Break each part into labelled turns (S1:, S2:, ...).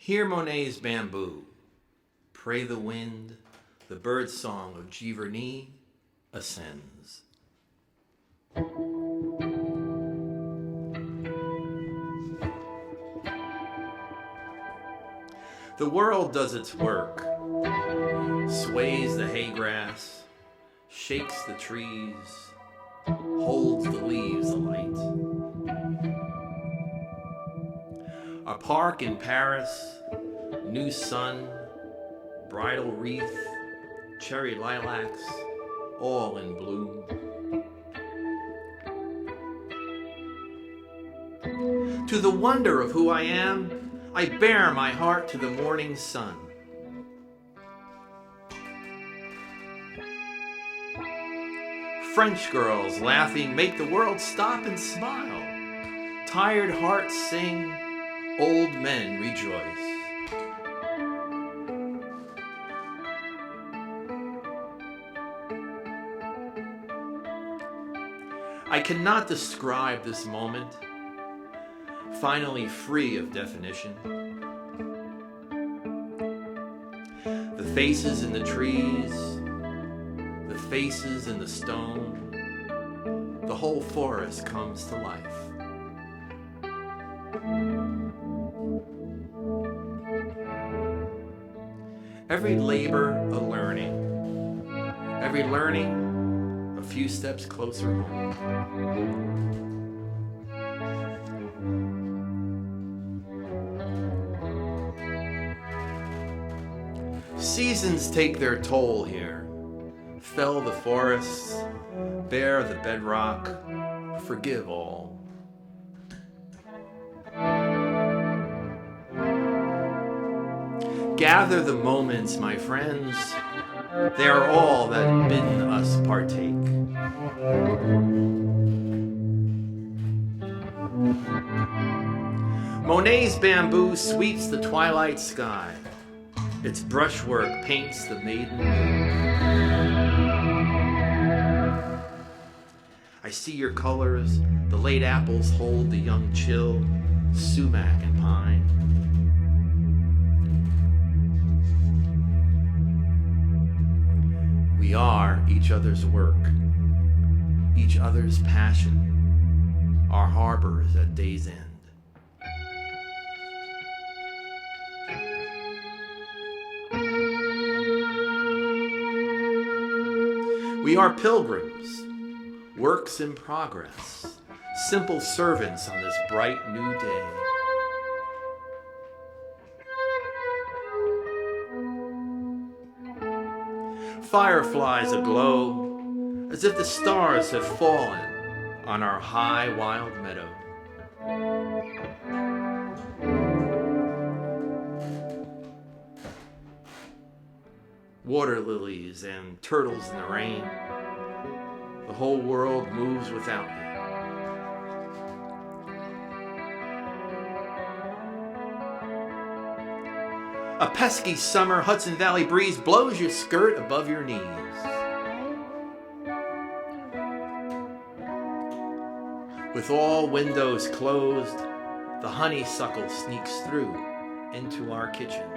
S1: Hear Monet's bamboo, pray the wind, the bird song of Giverny ascends. The world does its work, sways the hay grass, shakes the trees, holds the leaves alight. A park in Paris, new sun, bridal wreath, cherry lilacs, all in bloom. To the wonder of who I am, I bare my heart to the morning sun. French girls laughing make the world stop and smile. Tired hearts sing, old men rejoice. I cannot describe this moment, finally free of definition. The faces in the trees, the faces in the stone, the whole forest comes to life. Every labor a learning, every learning a few steps closer home. Seasons take their toll here, fell the forests, bare the bedrock, forgive all. Gather the moments, my friends, they are all that bidden us partake. Monet's bamboo sweeps the twilight sky. Its brushwork paints the maiden moon. I see your colors, the late apples hold the young chill, sumac and pine. We are each other's work, each other's passion, our harbors at day's end. We are pilgrims, works in progress, simple servants on this bright new day. Fireflies aglow, as if the stars have fallen on our high wild meadow. Water lilies and turtles in the rain. The whole world moves without me. A pesky summer Hudson Valley breeze blows your skirt above your knees. With all windows closed, the honeysuckle sneaks through into our kitchen.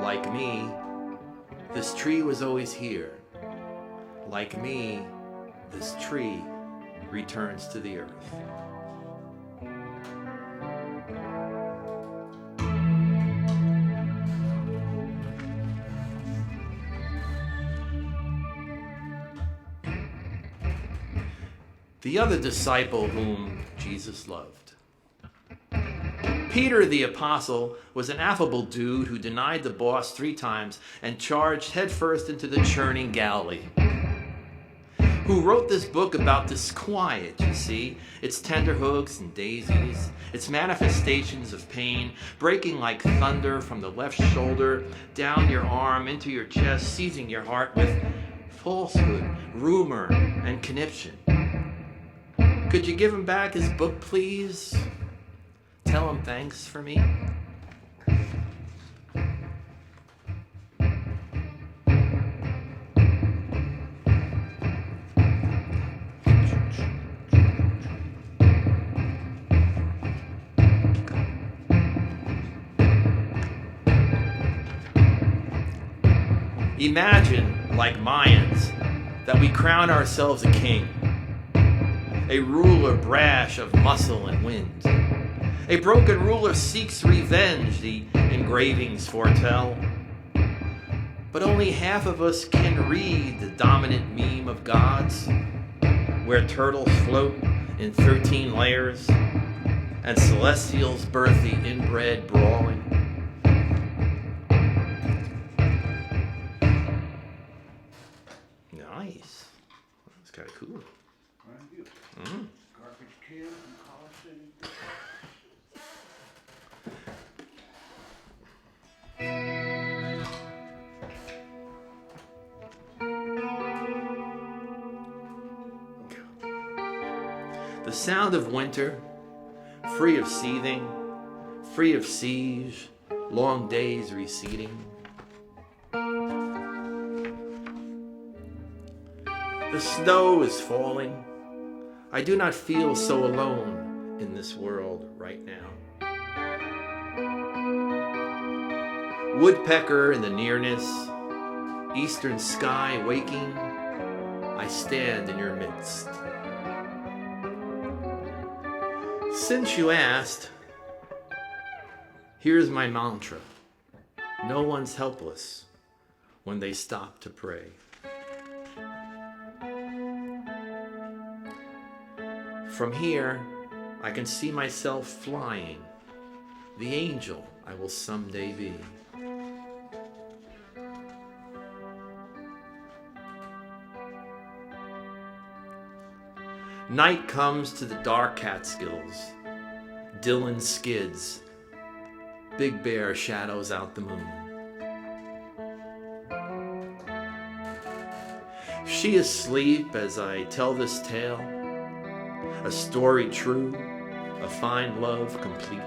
S1: Like me, this tree was always here. Like me, this tree returns to the earth. The other disciple whom Jesus loved. Peter the apostle was an affable dude who denied the boss 3 times and charged headfirst into the churning Galilee. Who wrote this book about disquiet, you see, its tenterhooks and daisies, its manifestations of pain, breaking like thunder from the left shoulder, down your arm, into your chest, seizing your heart with falsehood, rumor, and conniption. Could you give him back his book, please? Tell him thanks for me. Imagine, like Mayans, that we crown ourselves a king, a ruler brash of muscle and wind. A broken ruler seeks revenge, the engravings foretell. But only half of us can read the dominant meme of gods, where turtles float in 13 layers and celestials birth the inbred brawling. Nice. That's kind of cool.
S2: Thank you. Garbage can from College City.
S1: The sound of winter, free of seething, free of siege, long days receding. The snow is falling. I do not feel so alone in this world right now. Woodpecker in the nearness, eastern sky waking, I stand in your midst. Since you asked, here's my mantra. No one's helpless when they stop to pray. From here, I can see myself flying, the angel I will someday be. Night comes to the dark Catskills. Dylan skids. Big Bear shadows out the moon. She is asleep as I tell this tale. A story true, a fine love complete.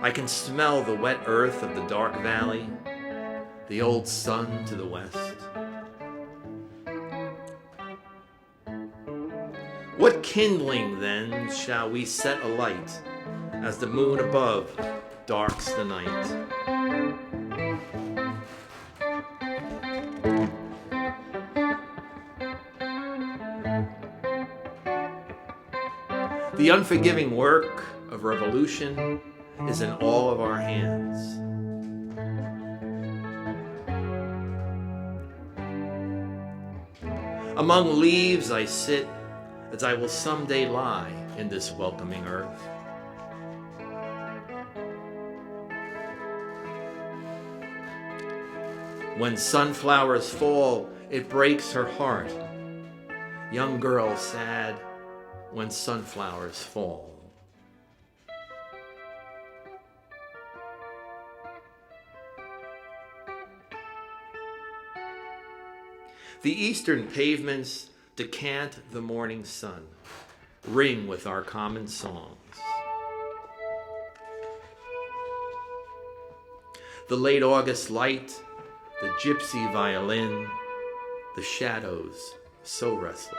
S1: I can smell the wet earth of the dark valley, the old sun to the west. What kindling, then, shall we set alight as the moon above darks the night? The unforgiving work of revolution is in all of our hands. Among leaves I sit, as I will someday lie in this welcoming earth. When sunflowers fall, it breaks her heart. Young girl sad when sunflowers fall. The eastern pavements decant the morning sun, ring with our common songs. The late August light, the gypsy violin, the shadows so restless.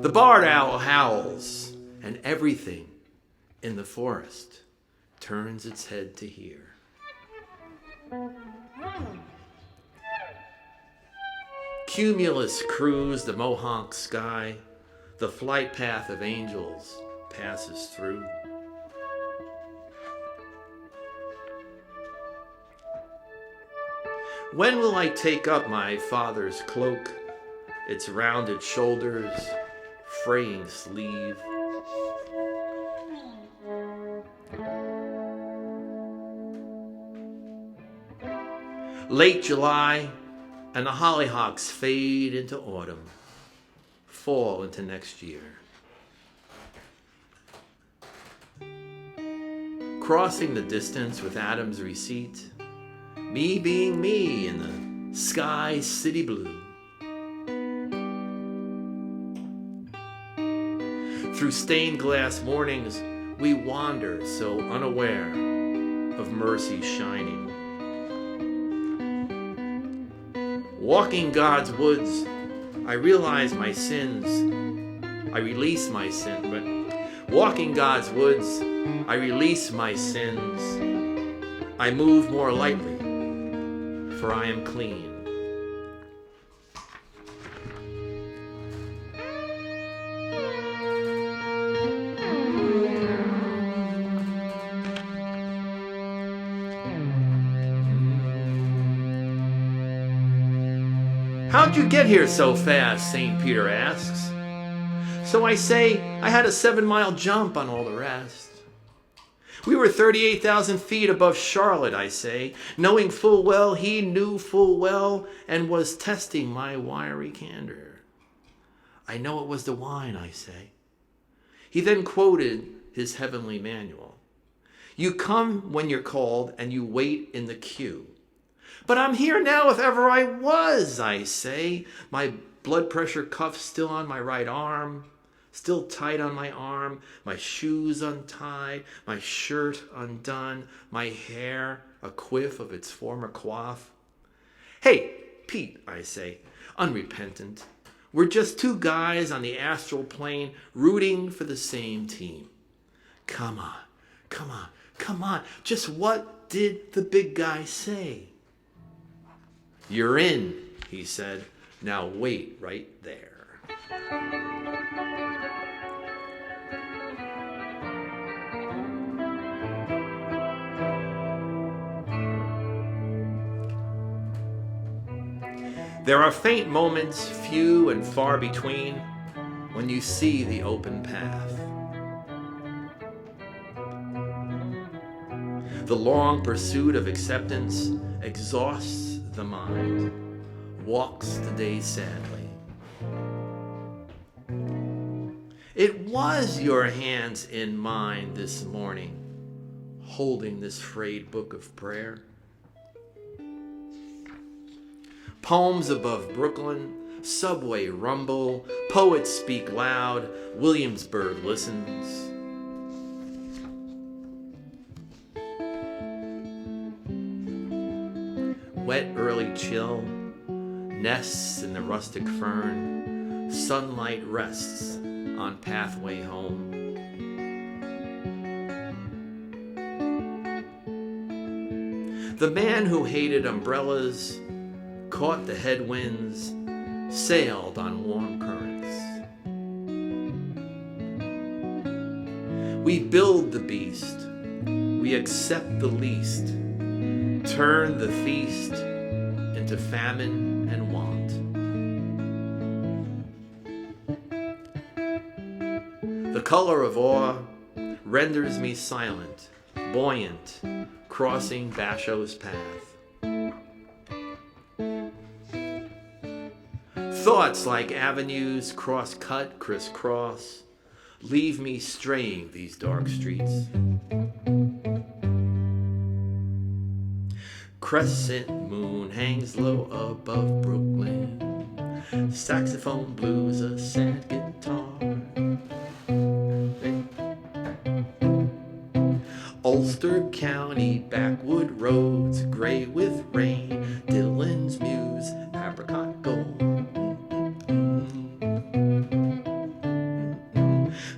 S1: The barred owl howls, and everything in the forest turns its head to hear. Cumulus crews the Mohawk sky, the flight path of angels passes through. When will I take up my father's cloak, its rounded shoulders, fraying sleeve? Late July, and the hollyhocks fade into autumn, fall into next year. Crossing the distance with Adam's receipt, me being me in the sky city blue. Through stained glass mornings, we wander so unaware of mercy shining. Walking God's woods, I realize my sins I release my sin. But walking God's woods, I release my sins. I move more lightly, for I am clean. How'd you get here so fast? St. Peter asks. So I say, I had a 7-mile jump on all the rest. We were 38,000 feet above Charlotte, I say, knowing full well he knew full well and was testing my wiry candor. I know it was the wine, I say. He then quoted his heavenly manual. You come when you're called and you wait in the queue. But I'm here now if ever I was, I say, my blood pressure cuff still on my right arm, still tight on my arm, my shoes untied, my shirt undone, my hair a quiff of its former coif. Hey, Pete, I say, unrepentant, we're just two guys on the astral plane rooting for the same team. Come on, come on, come on, just what did the big guy say? You're in, he said. Now wait right there. There are faint moments, few and far between, when you see the open path. The long pursuit of acceptance exhausts the mind, walks the day sadly. It was your hands in mine this morning, holding this frayed book of prayer. Poems above Brooklyn, subway rumble, poets speak loud, Williamsburg listens. Wet early chill, nests in the rustic fern, sunlight rests on pathway home. The man who hated umbrellas caught the headwinds, sailed on warm currents. We build the beast, we accept the least, turn the feast into famine and want. The color of awe renders me silent, buoyant, crossing Basho's path. Thoughts like avenues cross-cut, crisscross, leave me straying these dark streets. Crescent moon hangs low above Brooklyn. Saxophone blues, a sad guitar. Ulster County backwood roads, gray with rain. Dylan's muse, apricot gold.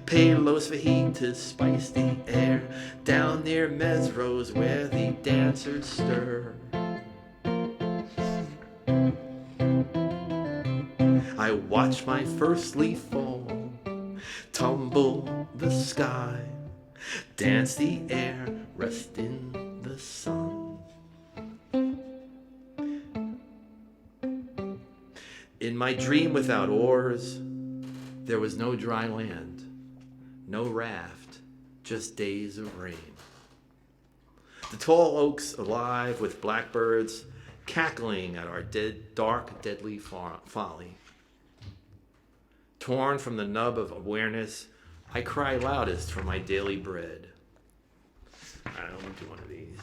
S1: Palos fajitas spice the air down near Mesros where the dancers stir. I watch my first leaf fall, tumble the sky, dance the air, rest in the sun. In my dream without oars, there was no dry land, no raft, just days of rain. The tall oaks alive with blackbirds cackling at our dark, deadly folly. Torn from the nub of awareness, I cry loudest for my daily bread. I don't do one of these.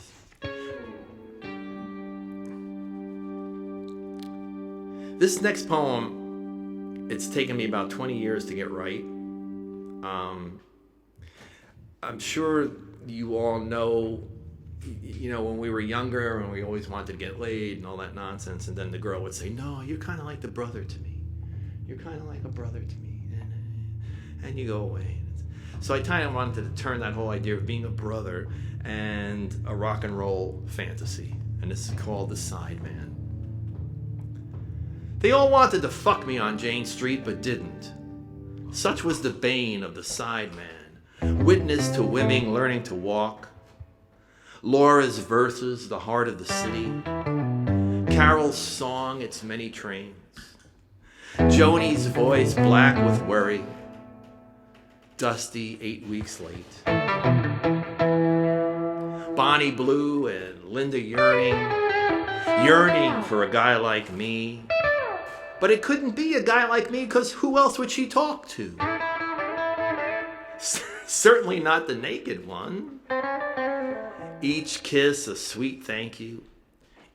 S1: This next poem, it's taken me about 20 years to get right. I'm sure you all know, when we were younger and we always wanted to get laid and all that nonsense, and then the girl would say, no, you're kind of like the brother to me. You're kind of like a brother to me. and you go away. So I kind of wanted to turn that whole idea of being a brother and a rock and roll fantasy. And this is called The Sideman. They all wanted to fuck me on Jane Street, but didn't. Such was the bane of the sideman, witness to women learning to walk. Laura's verses, the heart of the city. Carol's song, its many trains. Joni's voice, black with worry. Dusty, 8 weeks late. Bonnie Blue and Linda yearning for a guy like me. But it couldn't be a guy like me, because who else would she talk to? Certainly not the naked one. Each kiss a sweet thank you.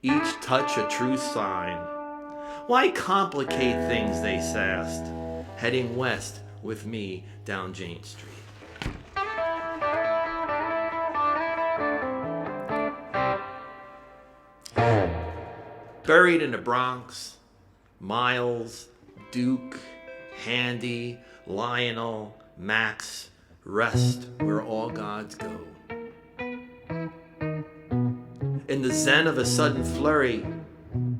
S1: Each touch a true sign. Why complicate things, they sassed, heading west with me down Jane Street. Buried in the Bronx, Miles, Duke, Handy, Lionel, Max, rest where all gods go. In the zen of a sudden flurry,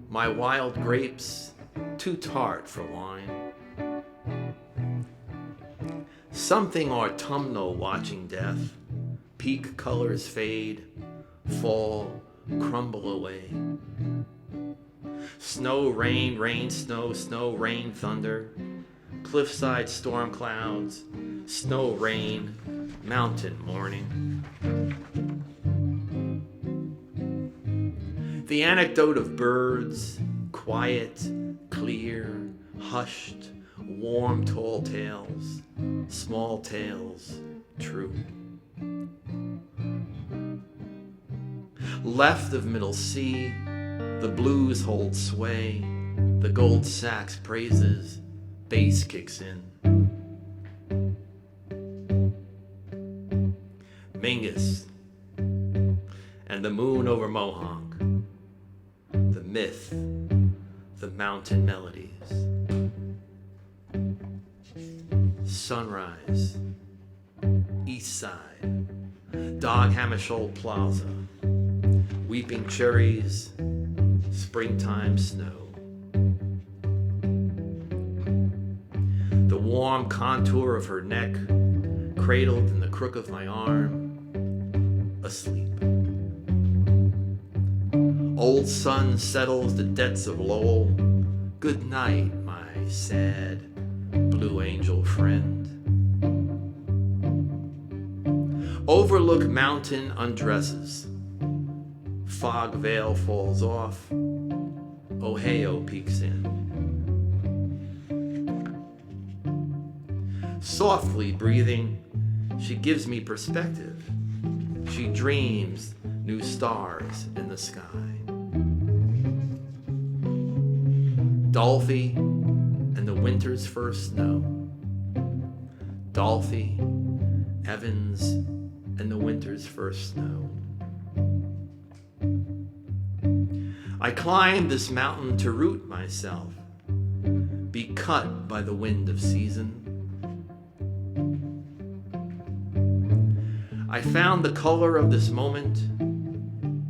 S1: my wild grapes, too tart for wine. Something autumnal watching death, peak colors fade, fall, crumble away. Snow, rain, rain, snow, snow, rain, thunder, cliffside storm clouds, snow, rain, mountain morning. The anecdote of birds, quiet, clear, hushed, warm, tall tales, small tales, true. Left of middle sea, the blues hold sway, the gold sax praises, bass kicks in. Mingus and the moon over Mohonk, the myth, the mountain melodies. Sunrise, East Side, Dog Hammarskjöld Plaza, weeping cherries, springtime snow. The warm contour of her neck, cradled in the crook of my arm, asleep. Old sun settles the debts of Lowell. Good night, my sad blue angel friend. Overlook mountain undresses. Fog veil falls off. Ohio peeks in. Softly breathing, she gives me perspective. She dreams new stars in the sky. Dolphy and the winter's first snow. Dolphy, Evans, and the winter's first snow. I climbed this mountain to root myself, be cut by the wind of season. I found the color of this moment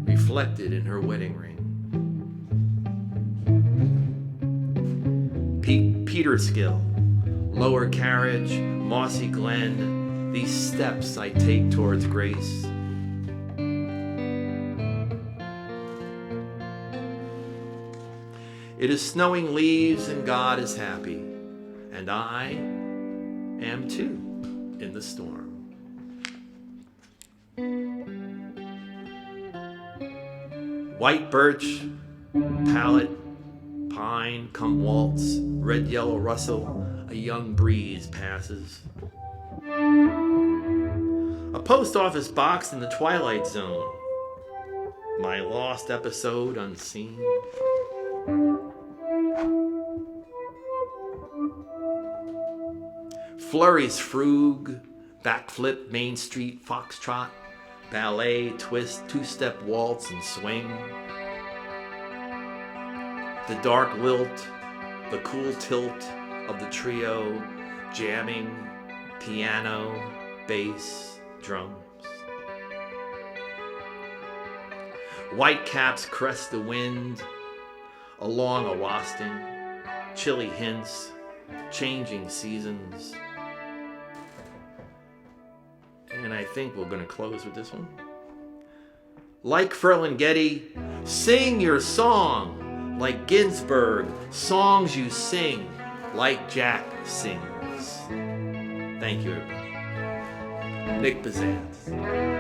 S1: reflected in her wedding ring. Peterskill, Lower Carriage, Mossy Glen, these steps I take towards grace. It is snowing leaves and God is happy, and I am too in the storm. White birch, pallet, pine, come waltz, red, yellow rustle, a young breeze passes. A post office box in the twilight zone, my lost episode unseen. Flurries, frug, backflip, Main Street, foxtrot, ballet, twist, two-step waltz and swing. The dark lilt, the cool tilt of the trio, jamming, piano, bass, drums. White caps crest the wind along a wasting, chilly hints, changing seasons. And I think we're going to close with this one. Like Ferlinghetti, sing your song like Ginsberg, songs you sing like Jack sings. Thank you, everybody. Nick Bisanz.